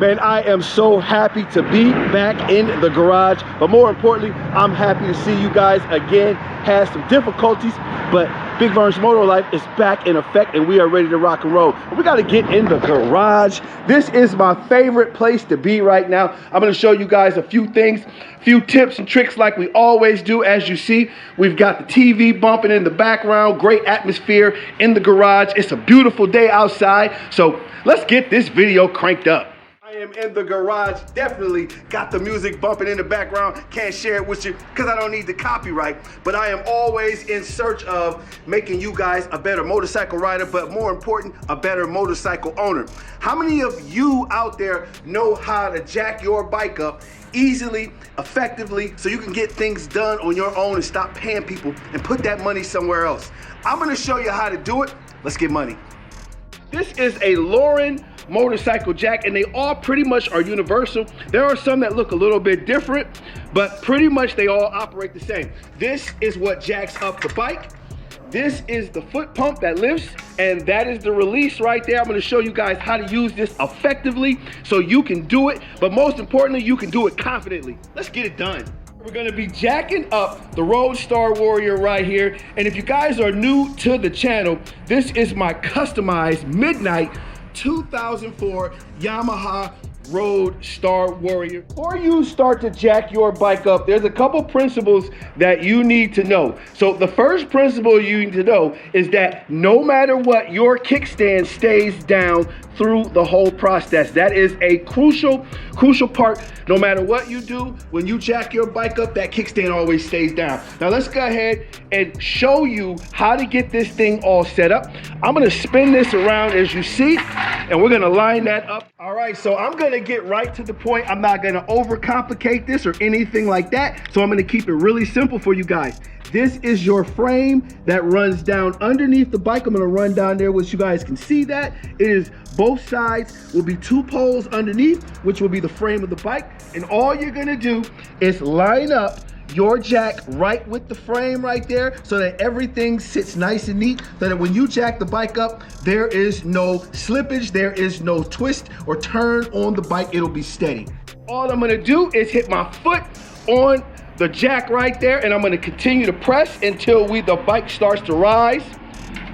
Man, I am so happy to be back in the garage, but more importantly, I'm happy to see you guys again. Had some difficulties, but Big Vern's Moto Life is back in effect and we are ready to rock and roll. We got to get in the garage. This is my favorite place to be right now. I'm going to show you guys a few things, few tips and tricks like we always do. As you see, we've got the TV bumping in the background, great atmosphere in the garage. It's a beautiful day outside, so let's get this video cranked up. I am in the garage, definitely got the music bumping in the background. Can't share it with you because I don't need the copyright, but I am always in search of making you guys a better motorcycle rider, but more important, a better motorcycle owner. How many of you out there know how to jack your bike up easily, effectively, so you can get things done on your own and stop paying people and put that money somewhere else? I'm gonna show you how to do it. Let's get money. This is a Lauren motorcycle jack, and they all pretty much are universal. There are some that look a little bit different, but pretty much they all operate the same. This is what jacks up the bike. This is the foot pump that lifts, and that is the release right there. I'm going to show you guys how to use this effectively so you can do it, but most importantly, you can do it confidently. Let's get it done. We're going to be jacking up the Roadstar Warrior right here, and if you guys are new to the channel, this is my customized Midnight 2004 Yamaha Roadstar Warrior. Before you start to jack your bike up, there's a couple principles that you need to know. So the first principle you need to know is that no matter what, your kickstand stays down through the whole process. That is a crucial part. No matter what you do, when you jack your bike up, that kickstand always stays down. Now let's go ahead and show you how to get this thing all set up. I'm gonna spin this around as you see, and we're gonna line that up. All right, so I'm gonna get right to the point. I'm not gonna overcomplicate this or anything like that. So I'm gonna keep it really simple for you guys. This is your frame that runs down underneath the bike. I'm gonna run down there so you guys can see that. It is both sides will be two poles underneath, which will be the frame of the bike. And all you're gonna do is line up your jack right with the frame right there so that everything sits nice and neat, so that when you jack the bike up, there is no slippage, there is no twist or turn on the bike, it'll be steady. All I'm gonna do is hit my foot on the jack right there, and I'm gonna continue to press until the bike starts to rise.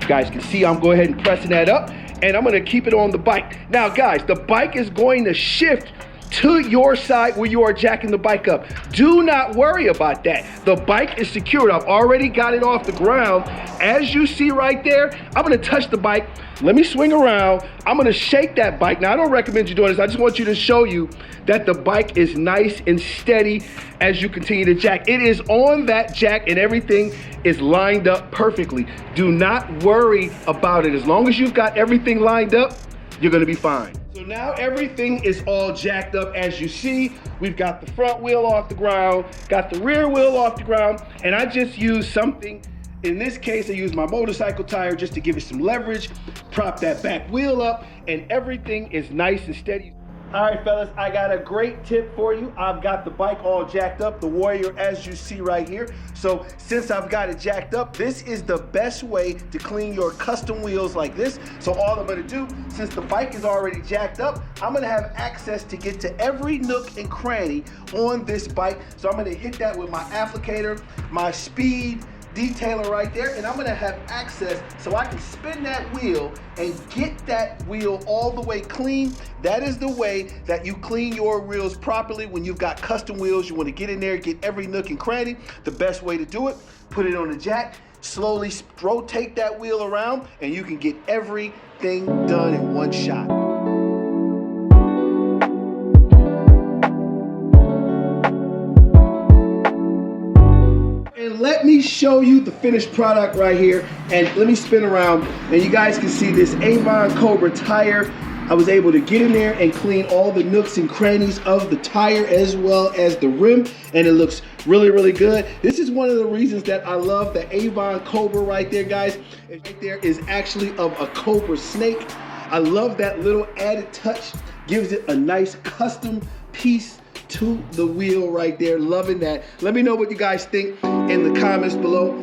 You guys can see I'm going ahead and pressing that up, and I'm gonna keep it on the bike. Now guys, the bike is going to shift to your side where you are jacking the bike up. Do not worry about that. The bike is secured. I've already got it off the ground. As you see right there, I'm gonna touch the bike. Let me swing around. I'm gonna shake that bike. Now I don't recommend you doing this. I just want you to show you that the bike is nice and steady as you continue to jack. It is on that jack and everything is lined up perfectly. Do not worry about it. As long as you've got everything lined up, you're gonna be fine. So now everything is all jacked up. As you see, we've got the front wheel off the ground, got the rear wheel off the ground, and I just used something. In this case, I used my motorcycle tire just to give it some leverage, prop that back wheel up, and everything is nice and steady. All right, fellas, I got a great tip for you. I've got the bike all jacked up, the Warrior, as you see right here. So since I've got it jacked up, this is the best way to clean your custom wheels like this. So all I'm gonna do, since the bike is already jacked up, I'm gonna have access to get to every nook and cranny on this bike. So I'm gonna hit that with my applicator, my speed detailer right there, and I'm gonna have access so I can spin that wheel and get that wheel all the way clean. That is the way that you clean your wheels properly. When you've got custom wheels, you want to get in there, get every nook and cranny. The best way to do it, put it on the jack, slowly rotate that wheel around, and you can get everything done in one shot. Let me show you the finished product right here, and let me spin around and you guys can see this Avon Cobra tire. I was able to get in there and clean all the nooks and crannies of the tire as well as the rim, and it looks really, really good. This is one of the reasons that I love the Avon Cobra right there, guys. Right there is actually of a cobra snake. I love that little added touch, gives it a nice custom piece to the wheel right there. Loving that. Let me know what you guys think in the comments below.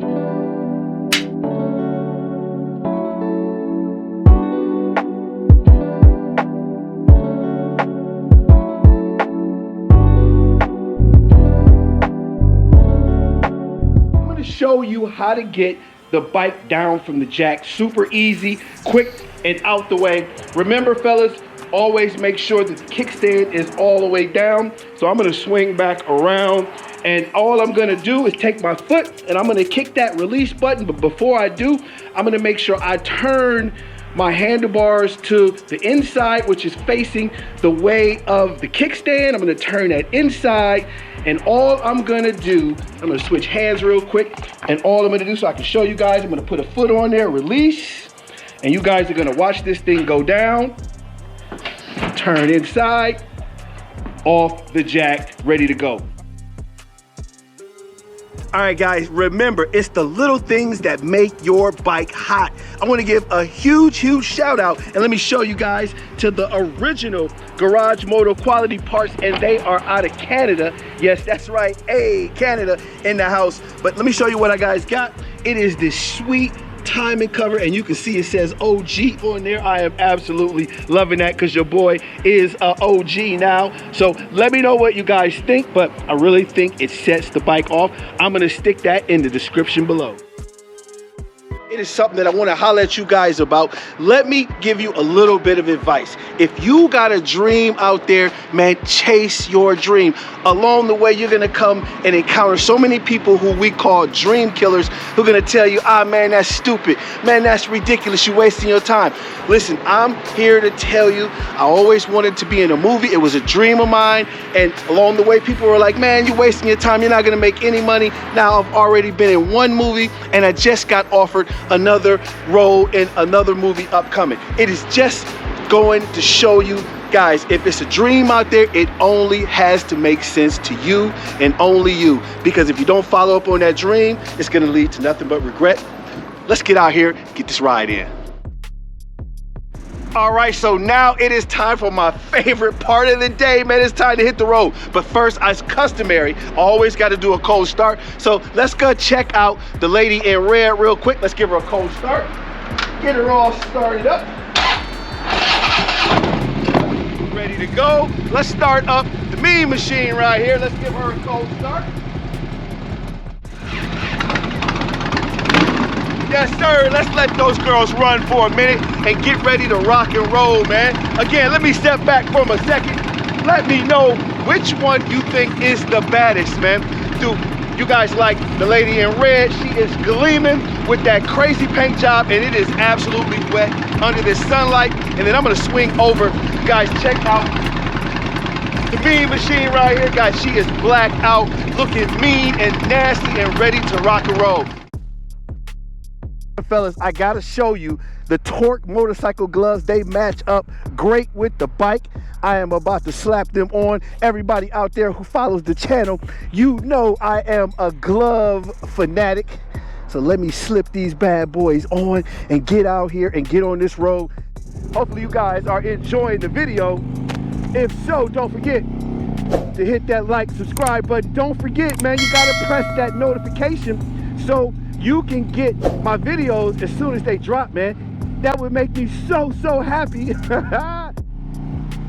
you how to get the bike down from the jack. Super easy, quick, and out the way. Remember, fellas, always make sure that the kickstand is all the way down. So I'm gonna swing back around, and all I'm gonna do is take my foot and I'm gonna kick that release button. But before I do, I'm gonna make sure I turn my handlebars to the inside, which is facing the way of the kickstand. I'm gonna turn that inside, and all I'm gonna do, I'm gonna switch hands real quick, and all I'm gonna do, so I can show you guys, I'm gonna put a foot on there, release, and you guys are gonna watch this thing go down, turn inside, off the jack, ready to go. All right, guys, remember, it's the little things that make your bike hot. I want to give a huge, huge shout out, and let me show you guys, to the original Garage Moto quality parts, and they are out of Canada. Yes, that's right, hey, Canada in the house. But let me show you what I guys got. It is this sweet timing cover, and you can see it says OG on there. I am absolutely loving that, because your boy is a OG now. So let me know what you guys think, but I really think it sets the bike off. I'm gonna stick that in the description below. It is something that I want to holler at you guys about. Let me give you a little bit of advice. If you got a dream out there, man, chase your dream. Along the way, you're going to come and encounter so many people who we call dream killers, who are going to tell you, ah, man, that's stupid. Man, that's ridiculous. You're wasting your time. Listen, I'm here to tell you, I always wanted to be in a movie. It was a dream of mine. And along the way, people were like, man, you're wasting your time. You're not going to make any money. Now I've already been in one movie, and I just got offered another role in another movie upcoming. It is just going to show you guys, if it's a dream out there, it only has to make sense to you and only you. Because if you don't follow up on that dream, it's going to lead to nothing but regret. Let's get out here, get this ride in. All right, so now it is time for my favorite part of the day, man. It's time to hit the road. But first, as customary, I always got to do a cold start. So let's go check out the lady in red real quick. Let's give her a cold start. Get her all started up. Ready to go. Let's start up the mean machine right here. Let's give her a cold start. Yes, sir. Let's let those girls run for a minute and get ready to rock and roll, man. Again, let me step back for a second. Let me know which one you think is the baddest, man. Do you guys like the lady in red? She is gleaming with that crazy paint job, and it is absolutely wet under this sunlight. And then I'm gonna swing over. You guys check out the mean machine right here. Guys, she is blacked out, looking mean and nasty and ready to rock and roll. Fellas, I gotta show you the Torque motorcycle gloves. They match up great with the bike. I am about to slap them on. Everybody out there who follows the channel, you know I am a glove fanatic. So let me slip these bad boys on and get out here and get on this road. Hopefully you guys are enjoying the video. If so, don't forget to hit that like, subscribe button. Don't forget, man, you gotta press that notification so you can get my videos as soon as they drop, man. That would make me so, so happy.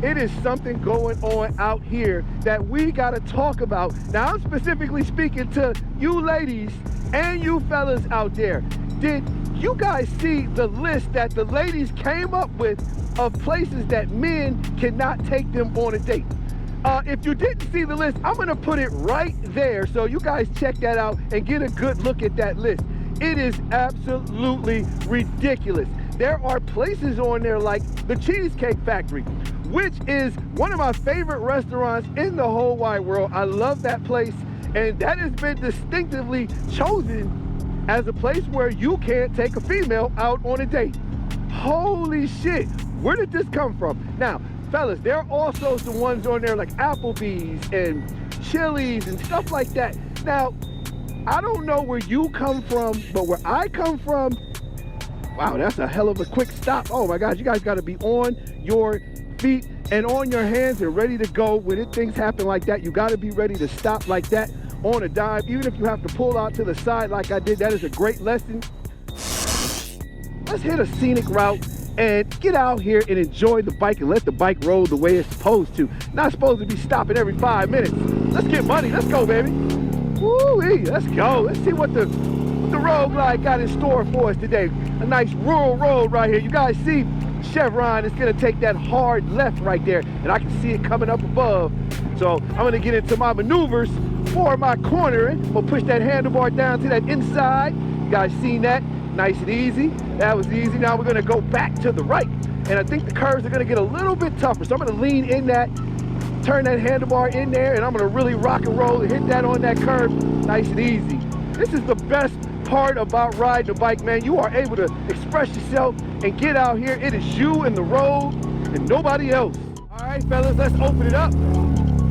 It is something going on out here that we gotta talk about. Now, I'm specifically speaking to you ladies and you fellas out there. Did you guys see the list that the ladies came up with of places that men cannot take them on a date? If you didn't see the list, I'm gonna put it right there so you guys check that out and get a good look at that list. It is absolutely ridiculous. There are places on there like the Cheesecake Factory, which is one of my favorite restaurants in the whole wide world. I love that place, and that has been distinctively chosen as a place where you can't take a female out on a date. Holy shit, where did this come from? Now, fellas, there are also some ones on there like Applebee's and Chili's and stuff like that. Now, I don't know where you come from, but where I come from, wow, that's a hell of a quick stop. Oh my God, you guys gotta be on your feet and on your hands and ready to go. When things happen like that, you gotta be ready to stop like that on a dime. Even if you have to pull out to the side like I did, that is a great lesson. Let's hit a scenic route and get out here and enjoy the bike and let the bike roll the way it's supposed to. Not supposed to be stopping every 5 minutes. Let's get money, let's go, baby. Woo-wee, let's go. Let's see what the what the Road Glide got in store for us today. A nice rural road right here. You guys see Chevron is gonna take that hard left right there, and I can see it coming up above. So I'm gonna get into my maneuvers for my cornering. I'm gonna push that handlebar down to that inside. You guys seen that? Nice and easy. That was easy. Now we're gonna go back to the right. And I think the curves are gonna get a little bit tougher. So I'm gonna lean in that, turn that handlebar in there, and I'm gonna really rock and roll and hit that on that curve nice and easy. This is the best part about riding a bike, man. You are able to express yourself and get out here. It is you and the road and nobody else. All right, fellas, let's open it up.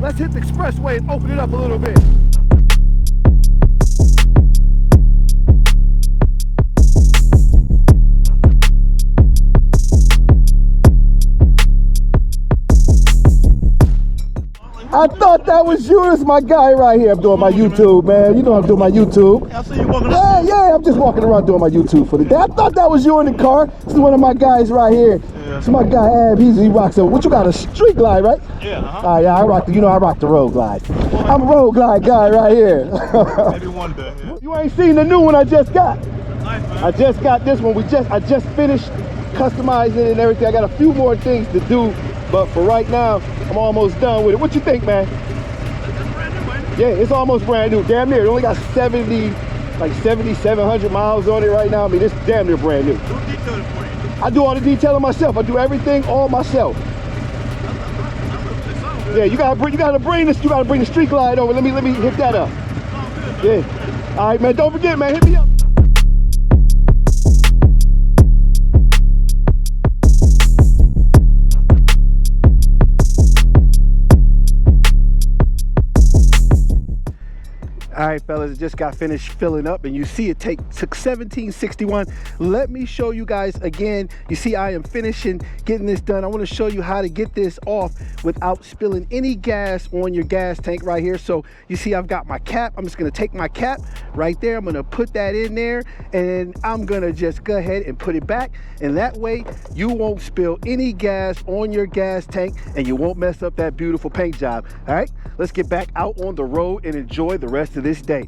Let's hit the expressway and open it up a little bit. I thought that was you. This is my guy right here. I'm doing my YouTube, man. You know I'm doing my YouTube. I see you walking around. Yeah, I'm just walking around doing my YouTube for the day. I thought that was you in the car. This is one of my guys right here. Yeah. It's my guy Ab. He rocks it. What you got, a street glide, right? Yeah. Yeah, I rock the Road Glide. I'm a Road Glide guy right here. Maybe one day. Yeah. You ain't seen the new one I just got. Nice, man. I just got this one. I just finished customizing it and everything. I got a few more things to do, but for right now, I'm almost done with it. What you think, man? That's brand new, man. Yeah, it's almost brand new. Damn near. It only got 7,700 miles on it right now. I mean, it's damn near brand new. Who detailed it for you? I do all the detailing myself. I do everything all myself. Yeah, you gotta bring the street glide over. Let me hit that up. Yeah. All right, man. Don't forget, man. Hit me up. All right, fellas, it just got finished filling up, and you see it took 1761. Let me show you guys again. You see I am finishing getting this done. I want to show you how to get this off without spilling any gas on your gas tank right here. So you see I've got my cap. I'm just going to take my cap right there. I'm going to put that in there, and I'm going to just go ahead and put it back. And that way you won't spill any gas on your gas tank, and you won't mess up that beautiful paint job. All right, let's get back out on the road and enjoy the rest of this day.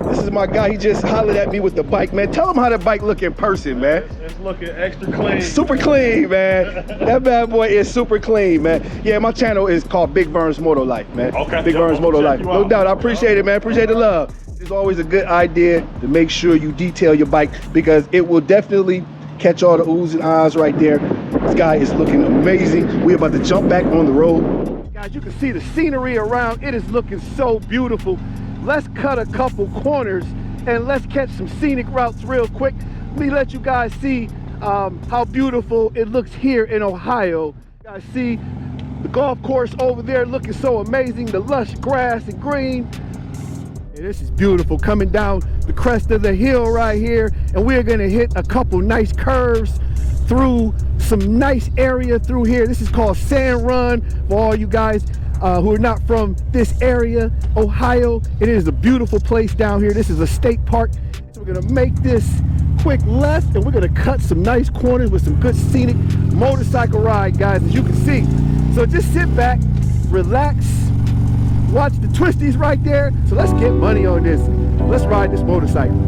This is my guy. He just hollered at me with the bike, man. Tell him how the bike look in person, man. It's looking extra clean. Super clean, man. That bad boy is super clean, man. Yeah, my channel is called Big Vern's Moto Life, man. Okay. Big Vern's Moto Life. No doubt. I appreciate it, man. Appreciate the love. It's always a good idea to make sure you detail your bike, because it will definitely catch all the oohs and ahs right there. This guy is looking amazing. We're about to jump back on the road. Guys, you can see the scenery around. It is looking so beautiful. Let's cut a couple corners and let's catch some scenic routes real quick. Let me let you guys see how beautiful it looks here in Ohio. You guys see the golf course over there looking so amazing, the lush grass and green. And this is beautiful, coming down the crest of the hill right here, and we're gonna hit a couple nice curves through some nice area through here. This is called Sand Run for all you guys who are not from this area, Ohio. It is a beautiful place down here. This is a state park. So we're gonna make this quick left, and we're gonna cut some nice corners with some good scenic motorcycle ride, guys, as you can see. So just sit back, relax, watch the twisties right there. So let's get money on this. Let's ride this motorcycle.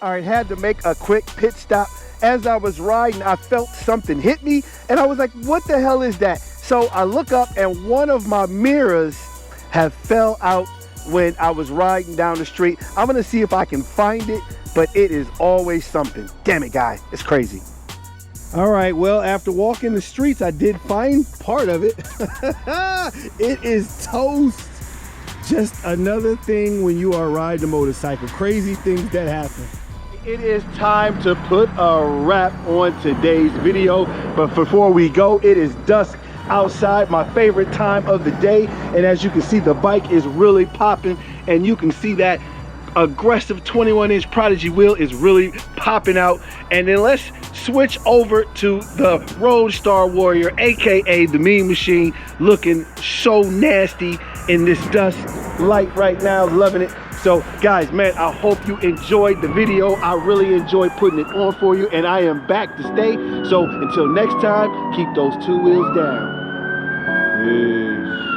All right, had to make a quick pit stop. As I was riding, I felt something hit me, and I was like, what the hell is that? So I look up, and one of my mirrors have fell out when I was riding down the street. I'm gonna see if I can find it, but it is always something. Damn it, guy, it's crazy. All right, well, after walking the streets, I did find part of it. It is toast. Just another thing when you are riding a motorcycle. Crazy things that happen. It is time to put a wrap on today's video, but before we go, it is dusk outside, my favorite time of the day, and as you can see, the bike is really popping, and you can see that aggressive 21-inch Prodigy wheel is really popping out. And then let's switch over to the Roadstar Warrior, aka the Mean Machine, looking so nasty in this dust light right now. Loving it. So guys, man, I hope you enjoyed the video. I really enjoyed putting it on for you, and I am back to stay. So until next time, keep those 2 wheels down. Peace.